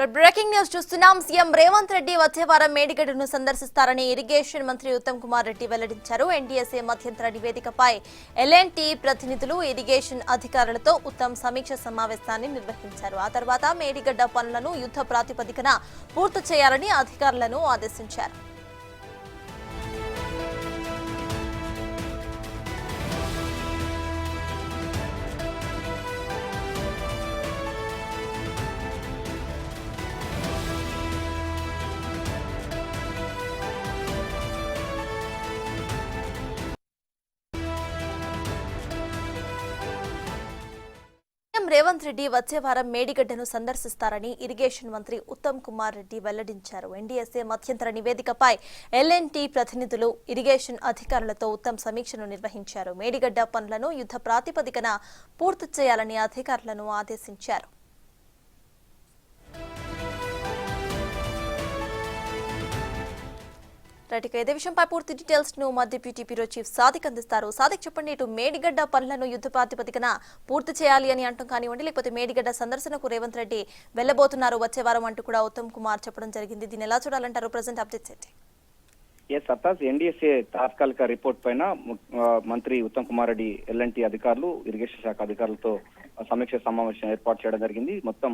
Breaking news చూస్తున్నాం. CM Revanth Reddy వచ్చే వారం మేడిగడ్డను సందర్శిస్తారని ఇరిగేషన్ మంత్రి ఉత్తమ్ కుమార్ రెడ్డి వెల్లడించారు. ఎన్డీఎస్ఏ మధ్యంతర నివేదికపై ఎల్ఎన్టీ ప్రతినిధులు ఇరిగేషన్ అధికారులతో ఉత్తమ్ సమీక్ష సమావేశాన్ని నిర్వహించారు. ఆ తర్వాత మేడిగడ్డ పనులను యుద్ధ ప్రాతిపదికన పూర్తి చేయాలని అధికారులను ఆదేశించారు. రేవంత్ రెడ్డి వచ్చే వారం మేడిగడ్డను సందర్శిస్తారని ఇరిగేషన్ మంత్రి ఉత్తమ్ కుమార్ రెడ్డి వెల్లడించారు. ఎన్డీఎస్ఏ మధ్యంతర నివేదికపై ఎల్ఎన్టీ ప్రతినిధులు ఇరిగేషన్ అధికారులతో ఉత్తమ్ సమీక్షను నిర్వహించారు. మేడిగడ్డ పనులను యుద్ధ ప్రాతిపదికన పూర్తి చేయాలని అధికారులను ఆదేశించారు. ఇదే విషయంపై పూర్తి డీటెయిల్స్ ను మా డిప్యూటీ బ్యూరో చీఫ్ సాదిక్ అందిస్తారు. సాదిక్, చెప్పండి, ఇటు మేడిగడ్డ పనులను యుద్ధ ప్రాతిపదికన పూర్తి చేయాలి అని అంటాం కానివ్వండి, లేకపోతే మేడిగడ్డ సందర్శనకు రేవంత్ రెడ్డి వెళ్లబోతున్నారు వచ్చే వారం అంటూ కూడా ఉత్తమ్ కుమార్ చెప్పడం జరిగింది. దీన్ని ఎలా చూడాలంటారు? ప్రెజెంట్ అప్డేట్స్ ఏంటి? ఎన్డీఎస్ఏ తాత్కాలిక రిపోర్ట్ పైన మంత్రి ఉత్తమ్ కుమార్ రెడ్డి ఎల్ఎన్టీ అధికారులు ఇరిగేషన్ శాఖ అధికారులతో సమీక్ష సమావేశం ఏర్పాటు చేయడం జరిగింది. మొత్తం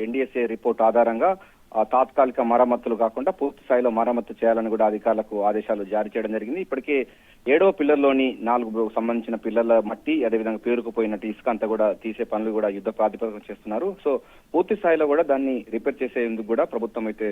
ఎన్డీఎస్ఏ రిపోర్ట్ ఆధారంగా తాత్కాలిక మరమ్మతులు కాకుండా పూర్తి స్థాయిలో మరమ్మతు చేయాలని కూడా అధికారులకు ఆదేశాలు జారీ చేయడం జరిగింది. ఇప్పటికే 7వ పిల్లర్లోని 4 సంబంధించిన పిల్లర్ల మట్టి, అదేవిధంగా పేరుకుపోయినట్టు ఇసుక అంతా కూడా తీసే పనులు కూడా యుద్ధ ప్రాతిపదికన చేస్తున్నారు. సో పూర్తి స్థాయిలో కూడా దాన్ని రిపేర్ చేసేందుకు కూడా ప్రభుత్వం అయితే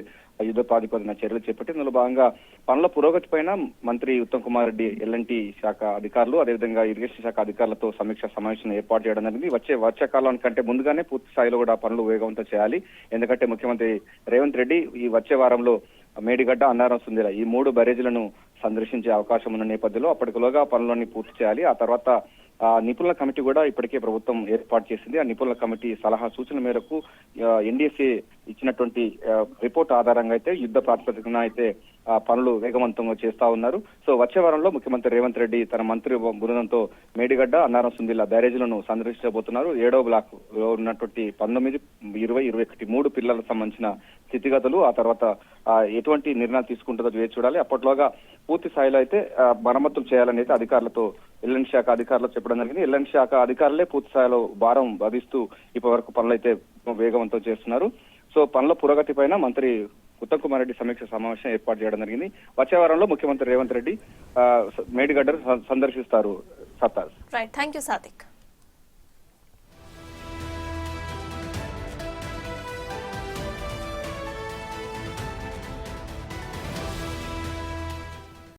యుద్ధ ప్రాతిపదికన చర్యలు చేపట్టి ఇందులో భాగంగా పనుల పురోగతి పైన మంత్రి ఉత్తమ్ కుమార్ రెడ్డి ఎల్ఎన్టీ శాఖ అధికారులు, అదేవిధంగా ఇరిగేషన్ శాఖ అధికారులతో సమీక్ష సమావేశం ఏర్పాటు చేయడం జరిగింది. వర్షాకాలం కంటే ముందుగానే పూర్తి స్థాయిలో కూడా పనులు వేగవంతం చేయాలి. ఎందుకంటే ముఖ్యమంత్రి రేవంత్ రెడ్డి ఈ వచ్చే వారంలో మేడిగడ్డ, అన్నారం, సుందిల ఈ 3 బ్యారేజీలను సందర్శించే అవకాశం ఉన్న నేపథ్యంలో అప్పటిలోగా పనులన్నీ పూర్తి చేయాలి. ఆ తర్వాత నిపుణుల కమిటీ కూడా ఇప్పటికే ప్రభుత్వం ఏర్పాటు చేసింది. ఆ నిపుణుల కమిటీ సలహా సూచన మేరకు ఎన్డీఎస్ఏ ఇచ్చినటువంటి రిపోర్ట్ ఆధారంగా అయితే యుద్ధ ప్రాతిపదికన అయితే పనులు వేగవంతంగా చేస్తా ఉన్నారు. సో వచ్చే వారంలో ముఖ్యమంత్రి రేవంత్ రెడ్డి తన మంత్రి బృందంతో మేడిగడ్డ, అన్నారం, సుందిల బ్యారేజీలను సందర్శించబోతున్నారు. 7వ బ్లాక్ లో ఉన్నటువంటి 19, 20, 21 3 పిల్లలకు సంబంధించిన స్థితిగతులు, ఆ తర్వాత ఎటువంటి నిర్ణయాలు తీసుకుంటుందో వేచి చూడాలి. అప్పట్లోగా పూర్తి స్థాయిలో అయితే మరమ్మతులు చేయాలని అయితే అధికారులతో ఎల్ఎన్ శాఖ అధికారులు చెప్పడం జరిగింది. ఎల్ఎన్ శాఖ అధికారులే పూర్తి స్థాయిలో భారం వహిస్తూ ఇప్పటి వరకు పనులు అయితే వేగవంతం చేస్తున్నారు. సో పనుల పురోగతి పైన మంత్రి ఉత్తమ్ కుమార్ రెడ్డి సమీక్ష సమావేశం ఏర్పాటు చేయడం జరిగింది. వచ్చే వారంలో ముఖ్యమంత్రి రేవంత్ రెడ్డి మేడిగడ్డను సందర్శిస్తారు. Thank you Sadiq.